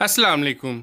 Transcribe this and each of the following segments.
अस्सलाम वालेकुम।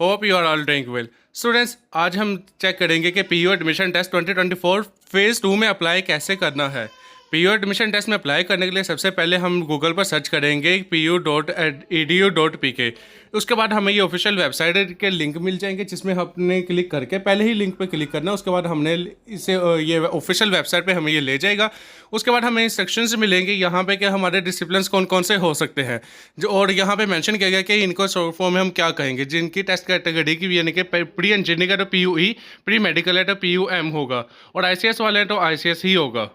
Hope you are all doing well. Students, आज हम चेक करेंगे कि पीयू एडमिशन टेस्ट 2024 फेज़ 2 में अप्लाई कैसे करना है। पीयू एडमिशन टेस्ट में अप्लाई करने के लिए सबसे पहले हम गूगल पर सर्च करेंगे pu.edu.pk। उसके बाद हमें ये ऑफिशियल वेबसाइट के लिंक मिल जाएंगे जिसमें हमने क्लिक करके पहले ही लिंक पे क्लिक करना है। उसके बाद हमने इसे ये ऑफिशियल वेबसाइट पे हमें ये ले जाएगा। उसके बाद हमें इंस्ट्रक्शंस मिलेंगे यहाँ पे कि हमारे डिसिप्लिन कौन कौन से हो सकते हैं जो, और यहाँ पे मेंशन किया गया कि इनको शॉर्ट फॉर्म में हम क्या कहेंगे। जिनकी टेस्ट कैटेगरी की यानी कि प्री इंजीनियरिंग है तो PUE, प्री मेडिकल है तो PUM होगा, और ICS वाले हैं तो ICS ही होगा।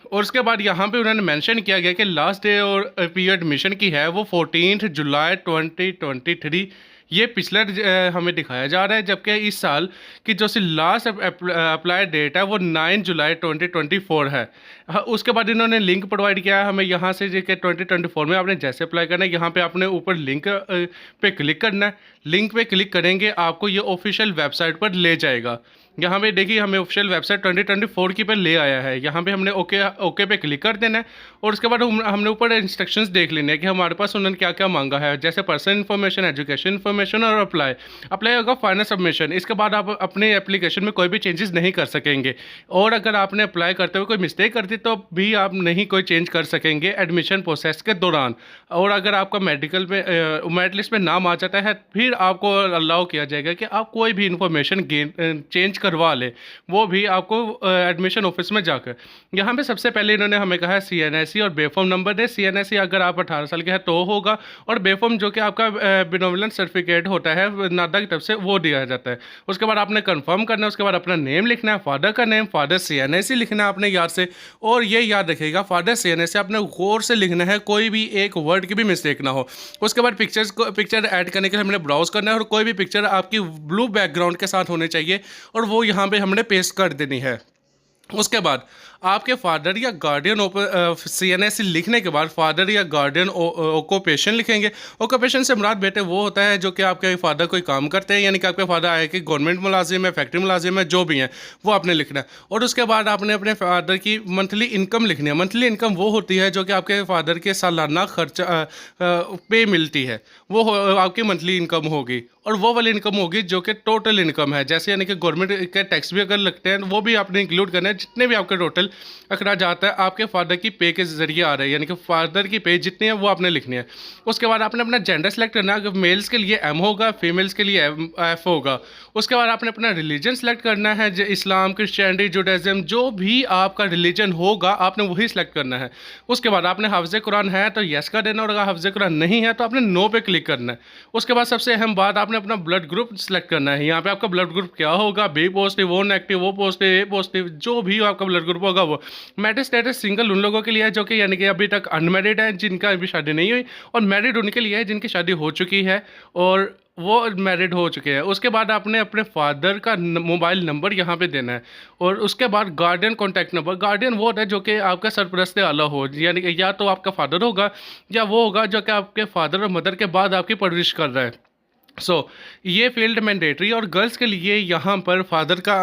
और उसके बाद यहाँ पे उन्होंने मेंशन किया गया कि लास्ट डे और पीयू एडमिशन की है वो 14 जुलाई 2023। ये पिछला हमें दिखाया जा रहा है, जबकि इस साल की जो सी लास्ट अप्लाई डेट है वो 9 जुलाई 2024 है। उसके बाद इन्होंने लिंक प्रोवाइड किया है हमें यहाँ से जो कि 2024 में आपने जैसे अप्लाई करना है, यहाँ पे आपने ऊपर लिंक पे क्लिक करना है। लिंक पे क्लिक करेंगे आपको ये ऑफिशियल वेबसाइट पर ले जाएगा। यहाँ पे देखिए हमें ऑफिशियल वेबसाइट 2024 की पे ले आया है। यहाँ पे हमने ओके पे क्लिक कर देना है, और उसके बाद हमने ऊपर इंस्ट्रक्शंस देख लेने हैं कि हमारे पास उन्होंने क्या क्या मांगा है, जैसे पर्सनल इन्फॉर्मेशन, एजुकेशन इन्फॉर्मेशन और अप्लाई होगा फाइनल सबमिशन। इसके बाद आप अपने एप्लीकेशन में कोई भी चेंजेस नहीं कर सकेंगे, और अगर आपने अप्लाई करते हुए कोई मिस्टेक कर दी तो भी आप नहीं कोई चेंज कर सकेंगे एडमिशन प्रोसेस के दौरान। और अगर आपका मेडिकल में मेरिट लिस्ट में नाम आ जाता है फिर आपको अलाउ किया जाएगा कि आप कोई भी इंफॉर्मेशन चेंज करवा लें, वो भी आपको एडमिशन ऑफिस में जाकर। यहाँ पे सबसे पहले इन्होंने हमें कहा है CNSE और बेफॉर्म नंबर दे। CNSE अगर आप 18 साल के हैं तो होगा, और बेफॉर्म जो कि आपका बेनोवलेंस सर्टिफिकेट होता है नादा की तरफ से वो दिया जाता है। उसके बाद आपने कंफर्म करना है, उसके बाद अपना नेम लिखना है, फादर का नेम, फादर CNSE लिखना है आपने याद से। और ये याद रखिएगा फादर CNSE आपने गौर से लिखना है, कोई भी एक वर्ड की भी मिस्टेक ना हो। उसके बाद पिक्चर ऐड करने के लिए हमने ब्राउज करना है, और कोई भी पिक्चर आपकी ब्लू बैकग्राउंड के साथ होनी चाहिए, और वो यहाँ पे हमने पेस्ट कर देनी है। उसके बाद आपके फादर या गार्डियन CNSE लिखने के बाद फादर या गार्डियन ऑक्यूपेशन लिखेंगे। ऑक्यूपेशन से मुराद बेटे वो होता है जो कि आपके फादर कोई काम करते हैं, यानी कि आपके फादर आए कि गवर्नमेंट मुलाजिम है, फैक्ट्री मुलाजिम है, जो भी हैं वो आपने लिखना है। और उसके बाद आपने अपने फादर की मंथली इनकम लिखनी है। मंथली इनकम वो होती है जो कि आपके फादर के सालाना खर्चा पे मिलती है, वो आपकी मंथली इनकम होगी। और वो वाली इनकम होगी जो कि टोटल इनकम है, जैसे यानी कि गवर्नमेंट के टैक्स भी अगर लगते हैं वो भी आपने इंक्लूड करना है। जितने भी आपके टोटल अखराज आता है आपके फादर की पे के जरिए आ रहे हैं, यानी कि फादर की पे जितनी है वो आपने लिखनी है। उसके बाद आपने अपना जेंडर सेलेक्ट करना है। अगर मेल्स के लिए M होगा, फीमेल्स के लिए F होगा। उसके बाद आपने अपना रिलीजन सेलेक्ट करना है, इस्लाम, क्रिश्चियनिटी, जुडाइज्म, जो भी आपका रिलीजन होगा आपने वही सेलेक्ट करना है। उसके बाद आपने हाफिज़ कुरान है तो यस का देना, और अगर हाफिज़ कुरान नहीं है तो आपने नो पे क्लिक करना है। उसके बाद सबसे अहम बात, आपने अपना ब्लड ग्रुप सेलेक्ट करना है। यहाँ पे आपका ब्लड ग्रुप क्या होगा, B positive, O negative, O positive, A positive, जो भी आपका ब्लड ग्रुप होगा वो। मैरिड स्टेटस सिंगल उन लोगों के लिए है जो कि यानी कि अभी तक अनमैरिड है, जिनका अभी शादी नहीं हुई, और मैरिड उनके लिए है जिनकी शादी हो चुकी है और वो मैरिड हो चुके हैं। उसके बाद आपने अपने फादर का मोबाइल नंबर यहाँ पे देना है, और उसके बाद गार्डियन कॉन्टैक्ट नंबर। गार्डियन वो होता है जो कि आपका सरपरस्त आला हो, यानी कि या तो आपका फादर होगा या वो होगा जो कि आपके फादर और मदर के बाद आपकी परवरिश कर रहा है। ये फील्ड मैंडेटरी, और गर्ल्स के लिए यहाँ पर फादर का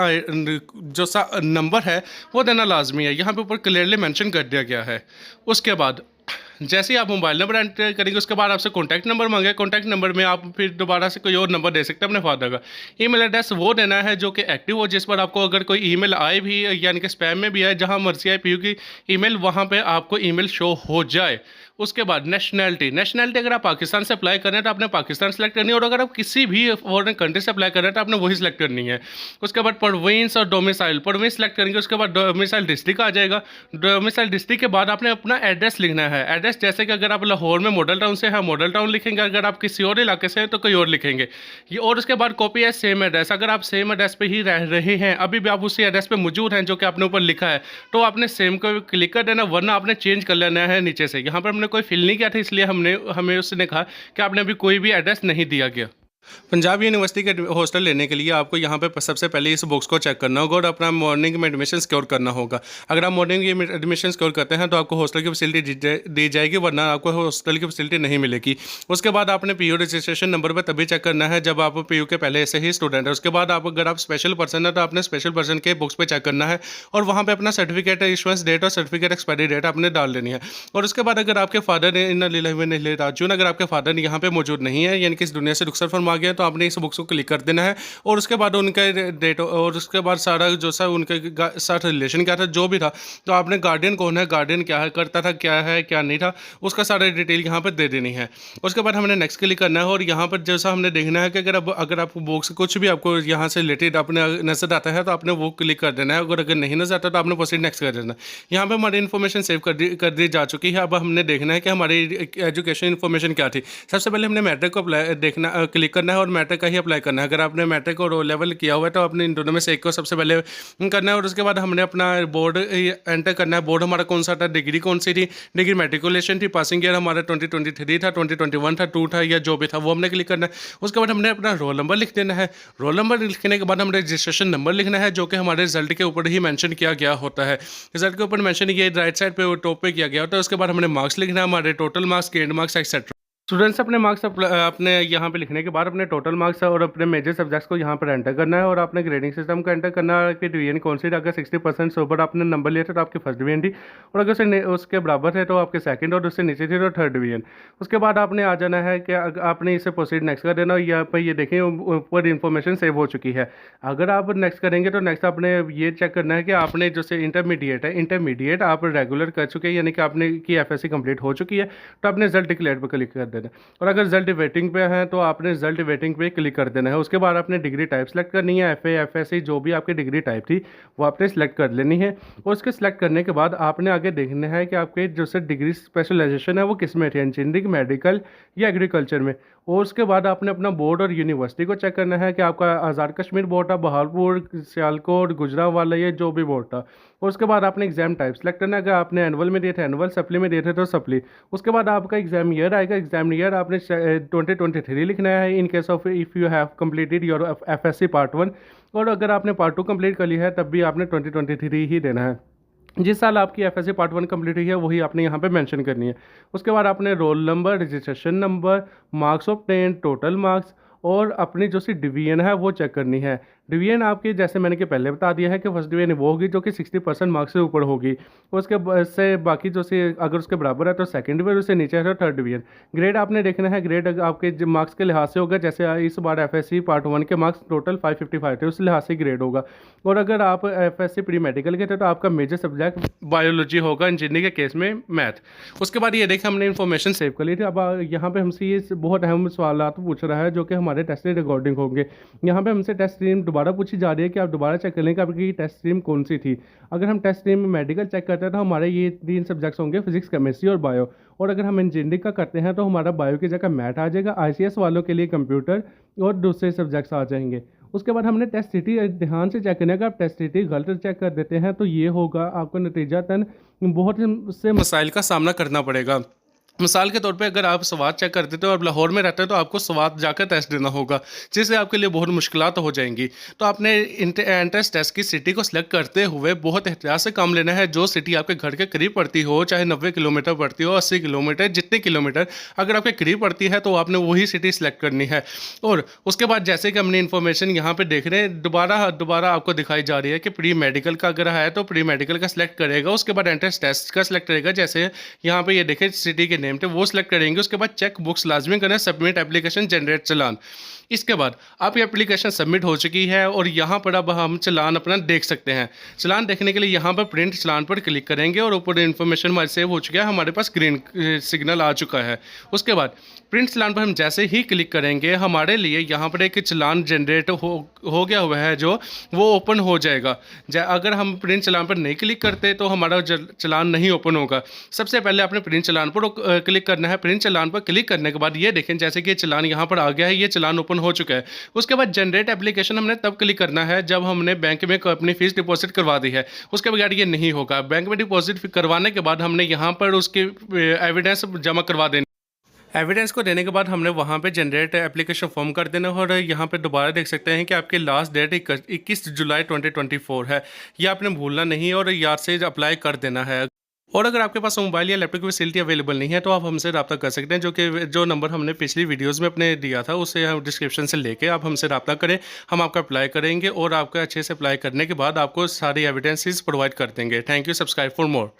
जो सा नंबर है वो देना लाजमी है। यहाँ पे ऊपर क्लियरली मेंशन कर दिया गया है। उसके बाद जैसे ही आप मोबाइल नंबर एंटर करेंगे उसके बाद आपसे कॉन्टैक्ट नंबर मांगे। कॉन्टैक्ट नंबर में आप फिर दोबारा से कोई और नंबर दे सकते हैं अपने फादर का। ईमेल एड्रेस वो देना है जो कि एक्टिव हो, जिस पर आपको अगर कोई ईमेल आए भी, यानी कि स्पैम में भी आए, जहां मर्जी आए पीयू की ईमेल वहां पे आपको ईमेल शो हो जाए। उसके बाद नेशनैलिटी अगर आप पाकिस्तान से अप्लाई कर रहे हैं तो आपने पाकिस्तान सेलेक्ट करनी है, और अगर आप किसी भी फॉरेन कंट्री से अप्लाई कर रहे हैं तो आपने वही सिलेक्ट करनी है। उसके बाद प्रोविंस और डोमिसाइल, प्रोविंस सेलेक्ट करेंगे। उसके बाद डोमिसाइल डिस्ट्रिक्ट आ जाएगा। डोमिसाइल डिस्ट्रिक्ट के बाद आपने अपना एड्रेस लिखना है। एड्रेस जैसे कि अगर आप लाहौर में मॉडल टाउन से हैं मॉडल टाउन लिखेंगे, अगर आप किसी और इलाके से हैं तो कोई और लिखेंगे ये। और उसके बाद कॉपी है सेम एड्रेस, अगर आप सेम एड्रेस पे ही रह रहे हैं, अभी भी आप उसी एड्रेस पे मौजूद हैं जो कि आपने ऊपर लिखा है, तो आपने सेम को क्लिक कर देना, वरना आपने चेंज कर लेना है नीचे से। यहाँ पर हमने कोई फिल नहीं किया था, इसलिए हमें उसने कहा कि आपने अभी कोई भी एड्रेस नहीं दिया गया। पंजाब यूनिवर्सिटी के हॉस्टल लेने के लिए आपको यहाँ पे सबसे पहले इस बॉक्स को चेक करना होगा और अपना मॉर्निंग में एडमिशन सिक्योर करना होगा। अगर आप मॉर्निंग में एडमिशन सिक्योर करते हैं तो आपको हॉस्टल की फैसिलिटी दी जाएगी, वरना आपको हॉस्टल की फैसिलिटी नहीं मिलेगी। उसके बाद आपने पीयू रजिस्ट्रेशन नंबर पर तभी चेक करना है जब आप पीयू के पहले से ही स्टूडेंट है। उसके बाद अगर आप स्पेशल पर्सन है तो आपने स्पेशल पर्सन के बुक्स पे चेक करना है और वहाँ पे अपना सर्टिफिकेट इशुएंस डेट और सर्टिफिकेट एक्सपायरी डेट आपने डाल देनी है। और उसके बाद अगर आपके फादर इन राजून अगर आपके फादर यहाँ पे मौजूद नहीं है, यानी कि इस दुनिया से रुखसत फरमा गया, तो आपने इस बुक्स को क्लिक कर देना है और उसके बाद उनका डेट और उसके बाद सारा जो सा उनके साथ रिलेशन क्या था, जो भी था, तो आपने गार्डियन कौन है, गार्डियन क्या है करता था, क्या है क्या नहीं था, उसका सारा डिटेल यहाँ पर दे देनी है। उसके बाद हमने नेक्स्ट क्लिक करना है और यहाँ पर जैसा हमने देखना है कि अगर आपको बुक्स कुछ भी आपको यहाँ से रिलेटेड अपने नजर आता है तो आपने वो क्लिक कर देना है, अगर नहीं नजर आता तो आपने प्रोसीड नेक्स्ट कर देना। यहाँ पे हमारी इन्फॉर्मेशन सेव कर दी जा चुकी है। अब हमने देखना है कि हमारी एजुकेशन इन्फॉर्मेशन क्या थी। सबसे पहले हमने मैट्रिक को अप्लाई देखना क्लिक करना है और मैट्रिक का ही अप्लाई करना है। अगर आपने मैट्रिक और ओ लेवल किया हुआ है तो आपने इन दोनों में से एक को सबसे पहले करना है और उसके बाद हमने अपना बोर्ड एंटर करना है। बोर्ड हमारा कौन सा था, डिग्री कौन सी थी, डिग्री मैट्रिकुलेशन थी, पासिंग ईयर हमारा 2023 था, 2021 था, 2 था या जो भी था वो हमने क्लिक करना है। उसके बाद हमने अपना रोल नंबर लिख देना है। रोल नंबर लिखने के बाद हमने रजिस्ट्रेशन नंबर लिखना है जो कि हमारे रिजल्ट के ऊपर ही मेंशन किया गया होता है। रिजल्ट के ऊपर मेंशन ये राइट साइड पे टॉप पे किया गया होता है। उसके बाद हमने मार्क्स लिखना है, हमारे total marks, gained marks etcetera. Students अपने मार्क्स अपने यहाँ पे लिखने के बाद अपने टोटल मार्क्स और अपने मेजर सब्जेक्ट्स को यहाँ पर एंटर करना है और अपने ग्रेडिंग सिस्टम को एंटर करना है कि डिवीजन कौन सी। अगर 60% से ऊपर आपने नंबर लिए थे तो आपकी फर्स्ट डिवीजन थी और अगर उसके बराबर है तो आपके सेकंड और उससे नीचे थी तो थर्ड डिवीजन। उसके बाद आपने आ जाना है कि आपने इसे प्रोसीड नेक्स्ट कर देना। यहाँ पर ये देखें ऊपर इन्फॉर्मेशन सेव हो चुकी है। अगर आप नेक्स्ट करेंगे तो नेक्स्ट आपने ये चेक करना है कि आपने जैसे इंटरमीडिएट है, इंटरमीडिएट आप रेगुलर कर चुके हैं, यानी कि आपने की FSC कंप्लीट हो चुकी है, तो आपने रिजल्ट डिक्लेयर पर क्लिक कर देना। और अगर रिजल्ट वेटिंग पे है तो आपने रिजल्ट वेटिंग पे क्लिक कर देना है। उसके बाद आपने डिग्री टाइप सेलेक्ट करनी है, FA FSC जो भी आपकी डिग्री टाइप थी वो आपने सेलेक्ट कर लेनी है। और उसके सेलेक्ट करने के बाद आपने आगे देखना है कि आपके जो से डिग्री स्पेशलाइजेशन है वो किस में थी, इंजीनियरिंग, मेडिकल या एग्रीकल्चर में। और उसके बाद आपने अपना बोर्ड और यूनिवर्सिटी को चेक करना है कि आपका आज़ाद कश्मीर बोर्ड था, बहालपुर, सियालकोट, गुजरांवाला, ये जो भी बोर्ड था। और उसके बाद आपने एग्जाम टाइप सेलेक्ट करना है। अगर आपने एनुअल में दिए थे एनुअल, सप्ली में दिए थे तो सप्ली। उसके बाद आपका एग्जाम ईयर आएगा, एग्जाम ईयर आपने 2023 लिखना है in case of if you have completed your FSC part 1। और अगर आपने पार्ट 2 कंप्लीट कर लिया है तब भी आपने 2023 ही देना है। जिस साल आपकी FSC पार्ट 1 कंप्लीट हुई है वही आपने यहाँ पे मेंशन करनी है। उसके बाद आपने roll number, registration number, marks obtain, total marks और अपनी जो सी डिवीजन है वो चेक करनी है। डिवीजन आपकी जैसे मैंने कि पहले बता दिया है कि फर्स्ट डिवीजन वो होगी जो कि 60% मार्क्स से ऊपर होगी। उसके से बाकी जो सी अगर उसके बराबर है तो सेकंड डिवीजन, उससे नीचे है तो थर्ड डिवीजन। ग्रेड आपने देखना है, ग्रेड आपके मार्क्स के लिहाज से होगा। जैसे इस बार FSC पार्ट 1 के मार्क्स टोटल 555 थे, उस लिहाज से ग्रेड होगा। और अगर आप FSC प्री मेडिकल के थे तो आपका मेजर सब्जेक्ट बायोलॉजी होगा, इंजीनियरिंग के केस में मैथ। उसके बाद ये देखें हमने इन्फॉर्मेशन सेव कर ली थी। अब यहाँ पे हमसे ये बहुत अहम सवाल पूछ रहा है जो कि हमारे टेस्ट रिकॉर्डिंग होंगे। यहाँ पे हमसे टेस्ट स्ट्रीम दोबारा पूछी जा रही है कि आप दोबारा चेक कर लें कि आपकी टेस्ट स्ट्रीम कौन सी थी। अगर हम टेस्ट स्ट्रीम में मेडिकल चेक करते हैं तो हमारे ये 3 सब्जेक्ट्स होंगे, फिजिक्स, केमिस्ट्री और बायो। और अगर हम इंजीनियरिंग का करते हैं तो हमारा बायो की जगह मैथ आ जाएगा, ICS वालों के लिए कंप्यूटर और दूसरे सब्जेक्ट्स आ जाएंगे। उसके बाद हमने टेस्ट सिटी ध्यान से चेक करना है। अगर आप टेस्ट सिटी गलत चेक कर देते हैं तो ये होगा आपको नतीजतन बहुत से मसाइल का सामना करना पड़ेगा। मिसाल के तौर पे अगर आप स्वात चेक करते थे और लाहौर में रहते हैं तो आपको स्वात जाकर टेस्ट देना होगा, जिससे आपके लिए बहुत मुश्किलात हो जाएंगी। तो आपने एंट्रेंस टेस्ट की सिटी को सिलेक्ट करते हुए बहुत एहतियात से काम लेना है। जो सिटी आपके घर के करीब पड़ती हो, चाहे 90 किलोमीटर पड़ती हो, 80 किलोमीटर, जितने किलोमीटर अगर आपके करीब पड़ती है तो आपने वही सिटी सिलेक्ट करनी है। और उसके बाद जैसे कि हमने इन्फॉर्मेशन यहाँ पर देख रहे हैं, दोबारा आपको दिखाई जा रही है कि प्री मेडिकल का अगर है तो प्री मेडिकल का सिलेक्ट करेगा। उसके बाद एंट्रेंस टेस्ट का सिलेक्ट करेगा। जैसे यहाँ पे ये देखें सिटी के नेम थे वो सिलेक्ट करेंगे। उसके बाद चेक बुक्स लाजमी करना है, सबमिट एप्लीकेशन, जनरेट चलान। इसके बाद आपकी एप्लीकेशन सबमिट हो चुकी है और यहाँ पर अब हम चलान अपना देख सकते हैं। चलान देखने के लिए यहाँ पर प्रिंट चलान पर क्लिक करेंगे और ऊपर इन्फॉर्मेशन हमारे सेव हो चुका है, हमारे पास ग्रीन सिग्नल आ चुका है। उसके बाद प्रिंट चलान पर हम जैसे ही क्लिक करेंगे हमारे लिए यहाँ पर एक चलान जनरेट हो गया हुआ है जो वो ओपन हो जाएगा। अगर हम प्रिंट चलान पर नहीं क्लिक करते तो हमारा चलान नहीं ओपन होगा। सबसे पहले आपने प्रिंट चलान पर क्लिक करना है। प्रिंट चलान पर क्लिक करने के बाद ये देखें जैसे कि चलान यहाँ पर आ गया है, ये चलान ओपन हो चुका है। उसके बाद जनरेट एप्लीकेशन हमने तब क्लिक करना है जब हमने बैंक में अपनी फीस डिपॉजिट करवा दी है, उसके बगैर ये नहीं होगा। बैंक में डिपॉजिट करवाने के बाद हमने यहाँ पर उसकी एविडेंस जमा करवा देनी। एविडेंस को देने के बाद हमने वहाँ पे जनरेट एप्लीकेशन फॉर्म कर देना और यहाँ पे दोबारा देख सकते हैं कि आपकी लास्ट डेट 21 जुलाई 2024 है। ये आपने भूलना नहीं और याद से अप्लाई कर देना है। और अगर आपके पास मोबाइल या लैपटॉप की फैसिलिटी अवेलेबल नहीं है तो आप हमसे रब्ता कर सकते हैं, जो नंबर हमने पिछली वीडियोस में अपने दिया था उसे हम डिस्क्रिप्शन से लेके आप हमसे रब्ता करें। हम आपका अप्लाई करेंगे और आपका अच्छे से अप्लाई करने के बाद आपको सारी एविडेंसेस प्रोवाइड कर देंगे। Thank you. Subscribe for more.